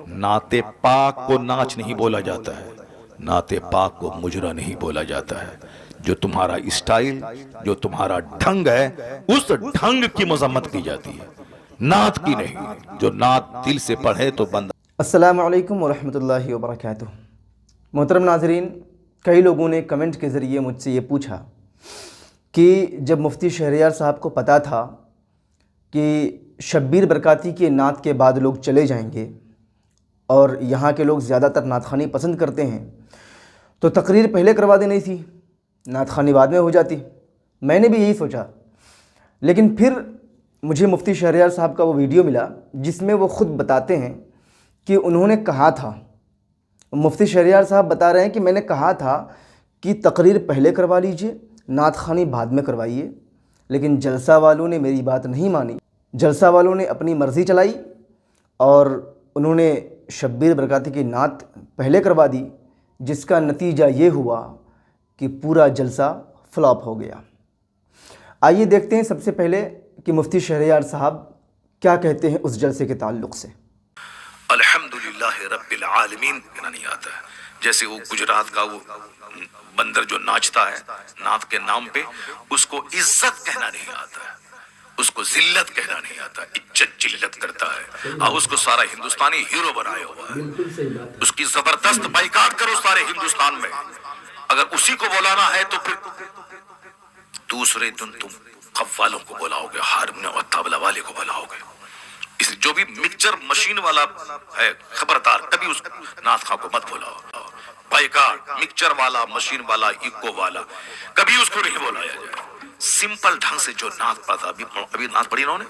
नाते पाक को नाच नहीं बोला जाता है, नाते पाक को मुजरा नहीं बोला जाता है। जो तुम्हारा स्टाइल, जो तुम्हारा ढंग है, उस ढंग की मजम्मत की जाती है, नात की नहीं। जो नात दिल से पढ़े तो बंदा। अस्सलामु अलैकुम वरहमतुल्लाहि वबरकातुह। मोहतरम नाज़रीन, कई लोगों ने कमेंट के ज़रिए मुझसे ये पूछा कि जब मुफ्ती शहरयार साहब को पता था कि शब्बीर बरकाती के नात के बाद लोग चले जाएंगे और यहाँ के लोग ज़्यादातर नात ख़ानी पसंद करते हैं, तो तकरीर पहले करवा देनी थी, नात ख़ानी बाद में हो जाती। मैंने भी यही सोचा, लेकिन फिर मुझे मुफ्ती शहरयार साहब का वो वीडियो मिला जिसमें वो ख़ुद बताते हैं कि उन्होंने कहा था, मुफ्ती शहरयार साहब बता रहे हैं कि मैंने कहा था कि तकरीर पहले करवा लीजिए, नात ख़ानी बाद में करवाइए, लेकिन जलसा वालों ने मेरी बात नहीं मानी। जलसा वालों ने अपनी मर्ज़ी चलाई और उन्होंने शब्बीर बरकाती की नात पहले करवा दी, जिसका नतीजा ये हुआ कि पूरा जलसा फ्लॉप हो गया। आइए देखते हैं सबसे पहले कि मुफ्ती शहरयार साहब क्या कहते हैं उस जलसे के ताल्लुक़ से। अल्हम्दुलिल्लाह रब्बिल आलमीन कहना नहीं आता है। जैसे वो गुजरात का वो बंदर जो नाचता है नात के नाम पे, उसको इज्जत कहना नहीं आता है, उसको जिल्लत कहना नहीं आता, इज्जत जिल्लत करता है। और उसको सारा हिंदुस्तानी हीरो बनाया हुआ है। उसकी जबरदस्त बाइकाट करो सारे हिंदुस्तान में। अगर उसी को बुलाना है तो फिर दूसरे दिन तुम कव्वालों को बुलाओगे, हारमोनियम और तबला वाले को बुलाओगे। इस जो भी मिक्सचर मशीन वाला है, खबरदार कभी उस नात खां को मत बुलाओ। बाइकाट, मिक्सचर वाला, मशीन वाला, इको वाला, कभी उसको नहीं बुलाया जाए। सिंपल ढंग से जो नात पढ़ता, अभी नात पढ़ी इन्होंने,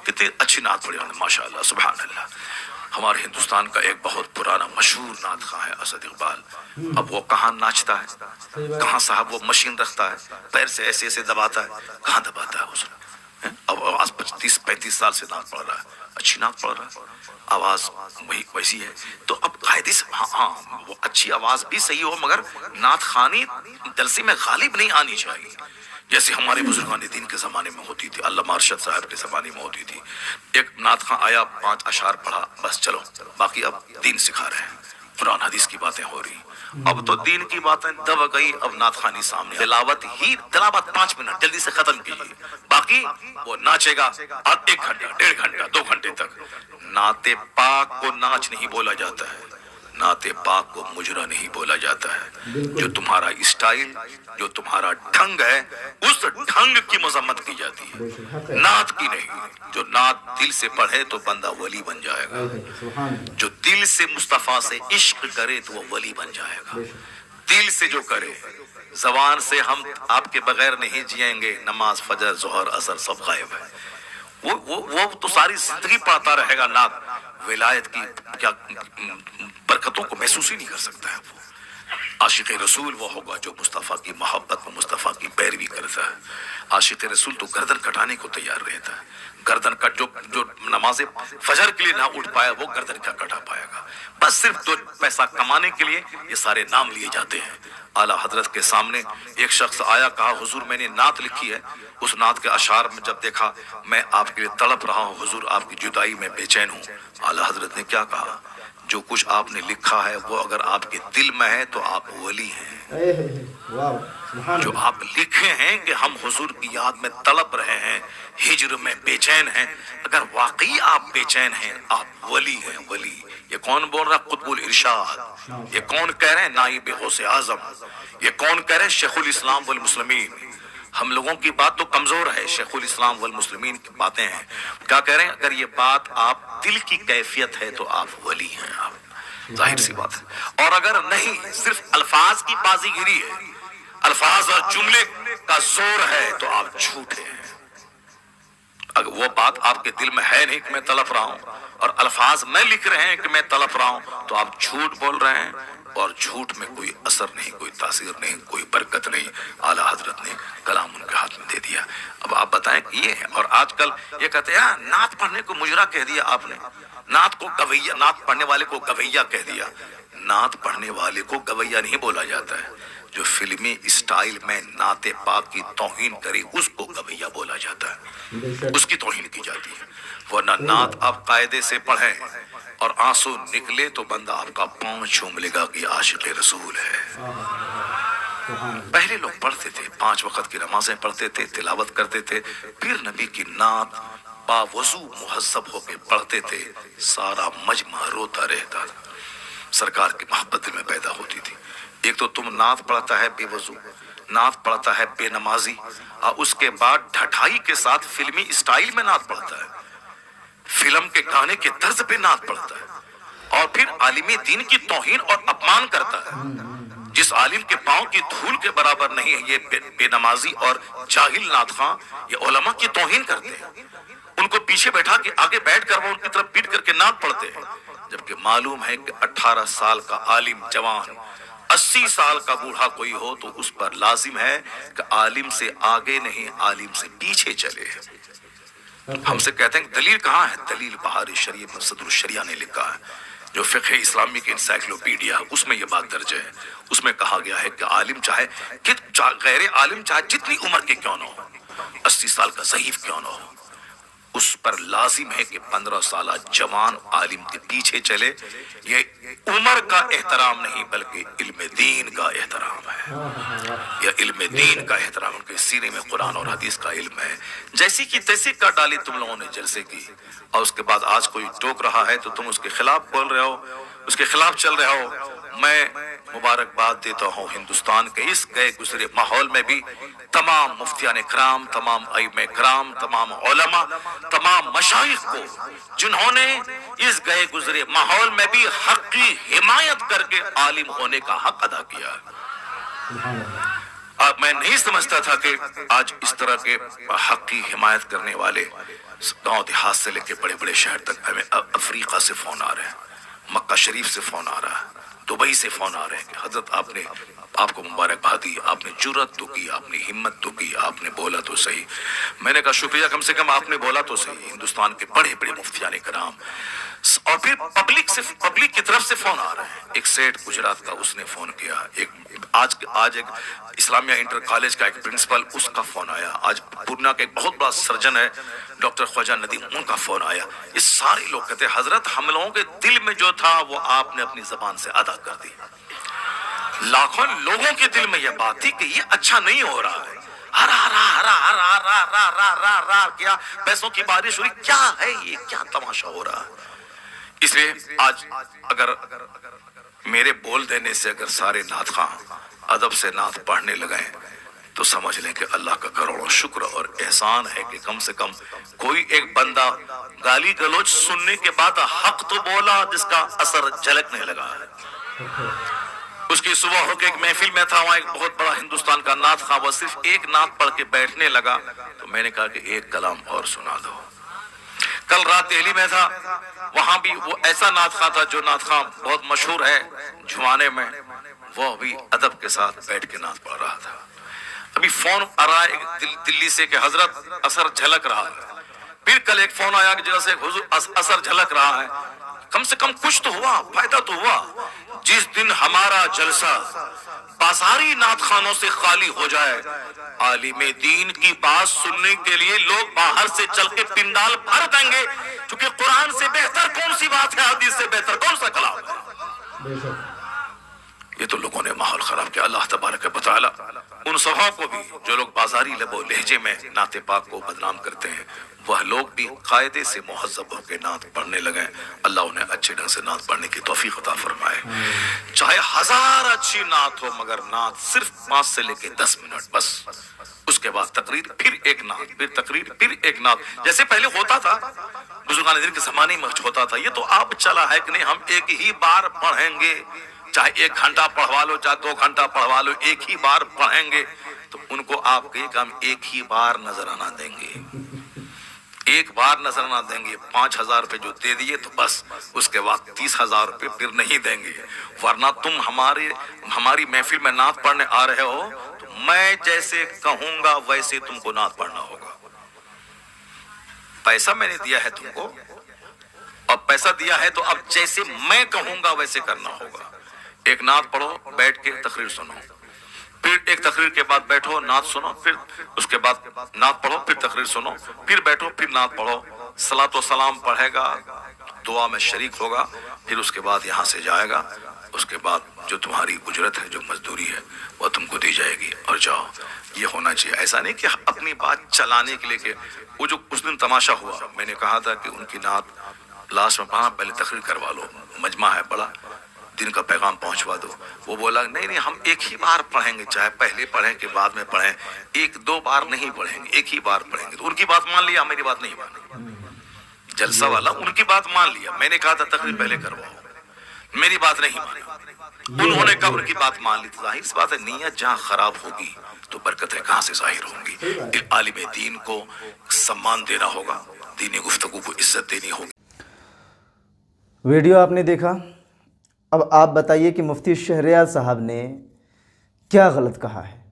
कितनी अच्छी नात पढ़ी उन्होंने, माशाअल्लाह, सुभान अल्लाह। हमारे हिंदुस्तान का एक बहुत पुराना मशहूर नात खां है असद इकबाल। अब वो कहाँ नाचता है, कहाँ साहब वो मशीन रखता है, पैर से ऐसे ऐसे दबाता है, कहाँ दबाता है उसने। अब आवाज 30-35 साल से नात पढ़ रहा है, अच्छी नात पढ़ रहा है, आवाज वही वैसी है। तो अब कायदे से हाँ वो अच्छी आवाज भी सही हो, मगर नात खानी जलसे में गालिब नहीं आनी चाहिए, जैसे हमारे बुजुर्गान दीन के ज़माने में होती थी, अल्लामा अरशद साहब के ज़माने में होती थी। एक नात खां आया, 5 अशार पढ़ा, बस चलो, बाकी अब दीन सिखा रहे हैं, कुरान हदीस की बातें हो रही। अब तो दीन की बातें दब गई, अब नात खानी सामने। तिलावत 5 मिनट जल्दी से खत्म कीजिए, बाकी वो नाचेगा और 1 घंटा, 1.5 घंटा, 2 घंटे तक। नाते पाक को नाच नहीं बोला जाता है, नाते पाक को मुजरा नहीं बोला जाता है। जो तुम्हारा स्टाइल, जो तुम्हारा ढंग है, उस ढंग की मजम्मत की जाती है, नात की नहीं। जो नात दिल से पढ़े तो बंदा वली बन जाएगा, जो दिल से मुस्तफा से इश्क करे तो वो वली बन जाएगा। दिल से जो करे, जबान से हम आपके बगैर नहीं जिएंगे, नमाज फजर जोहर असर सब गायब है, वो तो सारी जिंदगी पढ़ता रहेगा नात, विलायत की क्या बरकतों को महसूस ही नहीं कर सकता है। वो आशिक रसूल वो होगा जो मुस्तफ़ा की मोहब्बत में मुस्तफ़ा की पैरवी करता है। आशिक रसूल तो गर्दन कटाने को तैयार रहता है, गर्दन कट जो नमाज फजर के लिए ना उठ पाया वो गर्दन क्या कटा पाएगा। बस सिर्फ 2 पैसा कमाने के लिए ये सारे नाम लिए जाते हैं। आला हजरत के सामने एक शख्स आया, कहा हुजूर मैंने नात लिखी है। उस नात के अशार में जब देखा, मैं आपके लिए तड़प रहा हूँ हुजूर, आपकी जुदाई में बेचैन हूँ। आला हजरत ने क्या कहा, जो कुछ आपने लिखा है वो अगर आपके दिल में है तो आप वली हैं। जो आप लिखे हैं कि हम हुजूर की याद में तड़प रहे हैं, हिज्र में बेचैन हैं, अगर वाकई आप बेचैन हैं, आप वली हैं, वली। ये कौन बोल रहा, कुतुबुल इरशाद। ये कौन कह रहे हैं, नाइब गौसे आजम। ये कौन कह रहे हैं, शेखुल इस्लाम वल मुस्लिमीन। हम लोगों की बात तो कमजोर है, शेखुल इस्लाम वल मुस्लिमीन की बातें हैं। क्या कह रहे हैं, अगर ये बात आप दिल की कैफियत है तो आप वली हैं, आप, जाहिर सी बात है। और अगर नहीं, सिर्फ अल्फाज की बाजीगिरी है, अल्फाज और जुमले का जोर है, तो आप झूठे हैं। अगर वो बात आपके दिल में है नहीं कि मैं तड़प रहा हूं, और अल्फाज में लिख रहे हैं कि मैं तड़प रहा हूं, तो आप झूठ बोल रहे हैं, और झूठ में कोई असर नहीं, कोई तासीर नहीं, कोई बरकत नहीं। आला हजरत ने कलाम उनके हाथ में दे दिया। अब आप बताएं कि ये है। और आजकल ये कहते हैं नात पढ़ने को मुजरा कह दिया आपने, नात को गवैया, नात पढ़ने वाले को गवैया कह दिया। नात पढ़ने वाले को गवैया नहीं बोला जाता है, جو فلمی اسٹائل میں نعت پاک کی توہین کرے اس کو گویا بولا جاتا ہے، اس کی توہین کی جاتی ہے۔ ورنہ نعت آپ قاعدے سے پڑھیں اور آنسو نکلے تو بندہ آپ کا پاؤں چوم لے گا کہ عاشق رسول ہے۔ پہلے لوگ پڑھتے تھے، 5 وقت کی نمازیں پڑھتے تھے، تلاوت کرتے تھے، پھر نبی کی نعت باوضو مہذب ہو کے پڑھتے تھے، سارا مجمع روتا رہتا تھا، سرکار کی محبت دل میں پیدا ہوتی تھی۔ ایک تو تم نعت پڑھتا ہے بے وضو، نعت پڑھتا ہے بے نمازی، اور اس کے بعد ڈھٹائی کے ساتھ فلمی اسٹائل میں نعت پڑھتا ہے، فلم کے گانے کے طرز پہ نعت پڑھتا ہے، اور پھر عالم دین کی توہین اور اپمان کرتا ہے۔ جس عالم کے پاؤں کی دھول کے برابر نہیں ہے یہ بے نمازی اور جاہل نعت خواں، یہ علماء کی توہین کرتے ہیں، ان کو پیچھے بیٹھا کے آگے بیٹھ کر وہ ان کی طرف پیٹ کر کے نعت پڑھتے ہیں، جبکہ معلوم ہے کہ 18 سال کا عالم جوان 80 سال کا بوڑھا کوئی ہو تو اس پر لازم ہے کہ عالم سے آگے نہیں عالم سے پیچھے چلے۔ ہم سے کہتے ہیں کہ دلیل کہاں ہے؟ دلیل بہار شریعہ میں صدر الشریعہ نے لکھا ہے، جو فقہ اسلامی کی انسائکلوپیڈیا، اس میں یہ بات درج ہے۔ اس میں کہا گیا ہے کہ عالم چاہے کہ غیر عالم چاہے جتنی عمر کے کیوں نہ ہو، 80 سال کا ضعیف کیوں نہ ہو، اس پر لازم ہے کہ 15 سالہ جوان عالم کے پیچھے چلے۔ یہ عمر کا احترام نہیں بلکہ علم دین کا احترام ہے، یہ علم دین کا احترام، کہ سینے میں قرآن اور حدیث کا علم ہے۔ جیسی کی تیسی کا ڈالی تم لوگوں نے جلسے کی، اور اس کے بعد آج کوئی ٹوک رہا ہے تو تم اس کے خلاف بول رہے ہو، اس کے خلاف چل رہے ہو۔ میں مبارکباد دیتا ہوں ہندوستان کے اس گئے گزرے ماحول میں بھی تمام مفتیان کرام، تمام ائمہ کرام، تمام علماء، تمام مشائخ کو، جنہوں نے اس گئے گزرے ماحول میں بھی حق کی حمایت کر کے عالم ہونے کا حق ادا کیا۔ اب میں نہیں سمجھتا تھا کہ آج اس طرح کے حق کی حمایت کرنے والے گاؤں دیہات سے لے کے بڑے بڑے شہر تک، ہمیں افریقہ سے فون آ رہے ہیں، مکہ شریف سے فون آ رہا ہے، دبئی سے فون آ رہے ہیں کہ حضرت آپ کو مبارکباد دی، آپ نے جرأت تو کی، آپ نے ہمت تو کی، آپ نے بولا تو صحیح۔ میں نے کہا شکریہ، کم سے کم آپ نے بولا تو صحیح۔ ہندوستان کے بڑے بڑے مفتیان کرام، اور پھر پبلک کی طرف سے فون آ رہے ہیں۔ ایک سیٹ گجرات کا اس نے فون کیا، آج ایک اسلامیہ انٹر کالج کا ایک پرنسپل، اس کا فون آیا، آج پورنا کا ایک بہت بڑا سرجن ہے ڈاکٹر خواجہ ندیم، ان کا فون آیا۔ یہ سارے لوگ کہتے ہیں حضرت ہم لوگوں کے دل میں جو تھا وہ آپ نے اپنی زبان سے ادا کر دی۔ لاکھوں لوگوں کے دل میں یہ بات تھی کہ یہ اچھا نہیں ہو رہا ہے، کیا پیسوں کی بارش ہو رہی، کیا ہے یہ، کیا تماشا ہو رہا ہے۔ اس لیے آج اگر میرے بول دینے سے اگر سارے نعت خواں ادب سے نعت پڑھنے لگیں تو سمجھ لیں کہ اللہ کا کروڑوں شکر اور احسان ہے کہ کم سے کم کوئی ایک بندہ گالی گلوچ سننے کے بعد حق تو بولا جس کا اثر جھلکنے لگا ہے۔ اس کی صبح ہو کے ایک محفل میں تھا، وہاں ایک بہت بڑا ہندوستان کا نعت خواں، وہ صرف ایک نعت پڑھ کے بیٹھنے لگا تو میں نے کہا کہ ایک کلام اور سنا دو۔ کل رات دہلی میں تھا، وہاں بھی وہ ایسا نعت خواں تھا جو نعت خواں بہت مشہور ہے جھوانے میں، وہ بھی ادب کے ساتھ بیٹھ کے نعت پڑھ رہا تھا۔ ابھی فون آ رہا ہے دلی سے کہ حضرت اثر جھلک رہا ہے، پھر کل ایک فون آیا کہ جیسے حضور اثر جھلک رہا ہے۔ کم سے کم کچھ تو ہوا، فائدہ تو ہوا۔ جس دن ہمارا جلسہ بازاری نعت خانوں سے خالی ہو جائے، عالم دین کی بات سننے کے لیے لوگ باہر سے چل کے پنڈال بھر دیں گے، کیونکہ قرآن سے بہتر کون سی بات ہے، حدیث سے بہتر کون سا کلام ہے۔ یہ تو لوگوں نے ماحول خراب کیا۔ اللہ تبارک و تعالی ان سبھاؤں کو بھی جو لوگ بازاری لب و لہجے میں نعت پاک کو بدنام کرتے ہیں، وہ لوگ بھی قاعدے سے مہذب ہو کے نعت پڑھنے لگیں۔ اللہ انہیں اچھے ڈھنگ سے نعت پڑھنے کی توفیق عطا فرمائے۔ چاہے 1000 اچھی نعت ہو، مگر نعت صرف 5 سے لے کے 10 منٹ بس، اس کے بعد تقریر، پھر ایک نعت، پھر تقریر، پھر ایک نعت، جیسے پہلے ہوتا تھا بزرگان دین کے زمانے میں ہوتا تھا۔ یہ تو اب چلا ہے کہ نہیں، ہم ایک ہی بار پڑھیں گے، چاہے 1 گھنٹہ پڑھوا لو، چاہے 2 گھنٹہ پڑھوا لو، ایک ہی بار پڑھیں گے۔ تو ان کو آپ کہیں کہ ہم ایک ہی بار نذرانہ دیں گے، ایک بار نذرانہ دیں گے، 5000 روپے جو دے دیے تو بس، اس کے بعد 30,000 روپے پھر نہیں دیں گے، ورنہ تم ہماری محفل میں نعت پڑھنے آ رہے ہو تو میں جیسے کہوں گا ویسے تم کو نعت پڑھنا ہوگا۔ پیسہ میں نے دیا ہے تم کو، اور پیسہ دیا ہے تو اب جیسے میں کہوں گا ویسے کرنا ہوگا۔ ایک نعت پڑھو، بیٹھ کے تقریر سنو، फिर एक तकरीर के बाद बैठो, नात सुनो, फिर उसके बाद नात पढ़ो, फिर तकरीर सुनो, फिर बैठो, फिर नात पढ़ो, सलातो सलाम पढ़ेगा, दुआ में शरीक होगा, फिर उसके बाद यहाँ से जाएगा। उसके बाद जो तुम्हारी उजरत है, जो मजदूरी है, वो तुमको दी जाएगी और जाओ। ये होना चाहिए। ऐसा नहीं कि अपनी बात चलाने के लिए कि वो जो उस दिन तमाशा हुआ, मैंने कहा था कि उनकी नात लास्ट में पढ़ा, पहले तकरीर करवा लो, मजमा है बड़ा, दिन का पैगाम पहुंचवा दो। वो बोला नहीं नहीं, हम एक ही बार पढ़ेंगे, चाहे पहले पढ़ें कि बाद में पढ़ें, एक दो बार नहीं पढ़ेंगे, एक ही बार पढ़ेंगे। तो उनकी बात मान लिया, मेरी बात नहीं मानी। जलसा वाला उनकी बात मान लिया, मैंने कहा था तकरीर पहले करवाओ, मेरी बात नहीं मानी, उन्होंने कहा उनकी बात मान ली। तो जाहिर सी बात है, नीयत जहाँ खराब होगी तो बरकतें कहाँ से जाहिर होंगी। आलिम दीन को सम्मान देना होगा, दीनी गुफ्तगू को इज्जत देनी होगी। वीडियो आपने देखा, अब आप बताइए कि मुफ्ती शहरयार साहब ने क्या गलत कहा है।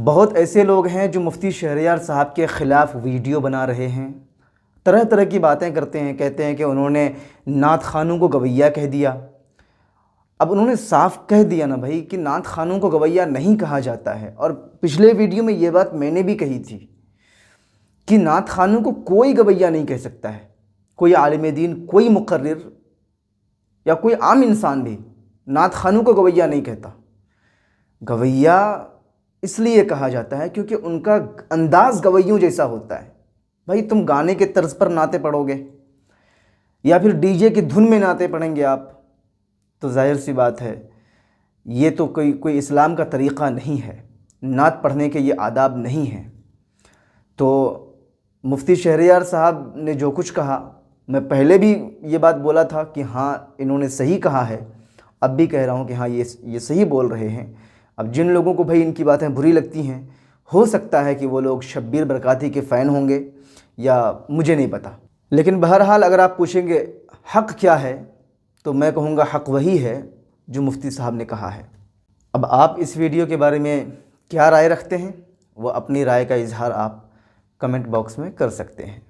बहुत ऐसे लोग हैं जो मुफ्ती शहरयार साहब के ख़िलाफ़ वीडियो बना रहे हैं, तरह तरह की बातें करते हैं, कहते हैं कि उन्होंने नात खानों को गवैया कह दिया। अब उन्होंने साफ कह दिया ना भाई कि नात खानों को गवैया नहीं कहा जाता है। और पिछले वीडियो में ये बात मैंने भी कही थी कि नात खानों को कोई गवैया नहीं कह सकता है, कोई आलिम दीन, कोई मुकर्रिर या कोई आम इंसान भी नात खानों को गवैया नहीं कहता। गवैया इसलिए कहा जाता है क्योंकि उनका अंदाज़ गवैयों जैसा होता है। भाई तुम गाने के तर्ज पर नाते पढ़ोगे या फिर डीजे की धुन में नाते पढ़ेंगे आप, तो जाहिर सी बात है ये तो कोई इस्लाम का तरीक़ा नहीं है, नात पढ़ने के ये आदाब नहीं हैं। तो मुफ्ती शहरयार साहब ने जो कुछ कहा, मैं पहले भी ये बात बोला था कि हाँ इन्होंने सही कहा है, अब भी कह रहा हूँ कि हाँ ये सही बोल रहे हैं। अब जिन लोगों को भाई इनकी बातें बुरी लगती हैं, हो सकता है कि वो लोग शब्बीर बरकाती के फ़ैन होंगे या मुझे नहीं पता, लेकिन बहरहाल अगर आप पूछेंगे हक़ क्या है तो मैं कहूँगा हक़ वही है जो मुफ्ती साहब ने कहा है। अब आप इस वीडियो के बारे में क्या राय रखते हैं, वो अपनी राय का इजहार आप कमेंट बॉक्स में कर सकते हैं।